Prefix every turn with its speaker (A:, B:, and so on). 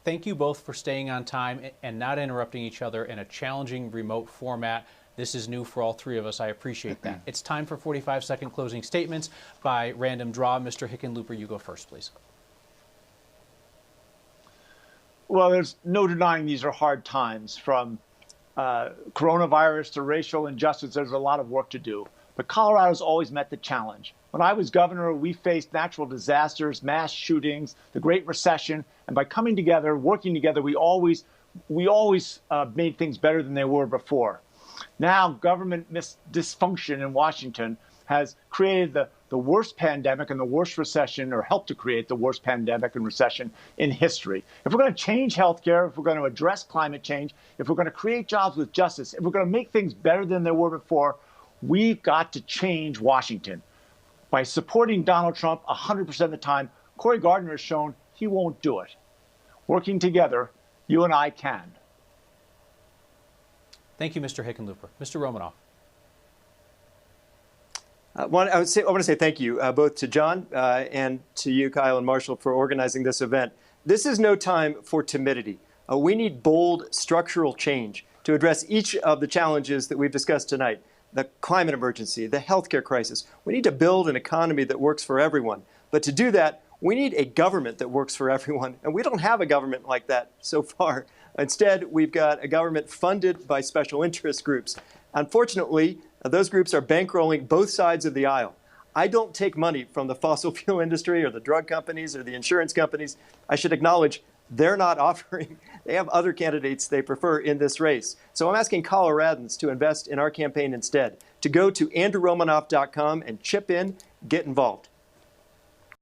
A: thank you both for staying on time and not interrupting each other in a challenging remote format. This is new for all three of us. I appreciate that. It's time for 45-second closing statements by random draw. Mr. Hickenlooper, you go first, please.
B: Well, there's no denying these are hard times. From coronavirus to racial injustice, there's a lot of work to do. But Colorado's always met the challenge. When I was governor, we faced natural disasters, mass shootings, the Great Recession, and by coming together, working together, we always made things better than they were before. Now, government dysfunction in Washington has created the worst pandemic and the worst recession, or helped to create the worst pandemic and recession in history. If we're going to change healthcare, if we're going to address climate change, if we're going to create jobs with justice, if we're going to make things better than they were before, we've got to change Washington. By supporting Donald Trump 100% of the time, Cory Gardner has shown he won't do it. Working together, you and I can.
A: Thank you, Mr. Hickenlooper. Mr. Romanoff.
C: I want to say thank you both to John and to you, Kyle and Marshall, for organizing this event. This is no time for timidity. We need bold structural change to address each of the challenges that we've discussed tonight. The climate emergency, the healthcare crisis. We need to build an economy that works for everyone. But to do that, we need a government that works for everyone. And we don't have a government like that so far. Instead, we've got a government funded by special interest groups. Unfortunately, those groups are bankrolling both sides of the aisle. I don't take money from the fossil fuel industry or the drug companies or the insurance companies. I should acknowledge they're not offering. They have other candidates they prefer in this race. So I'm asking Coloradans to invest in our campaign instead, to go to andrewromanoff.com and chip in, get involved.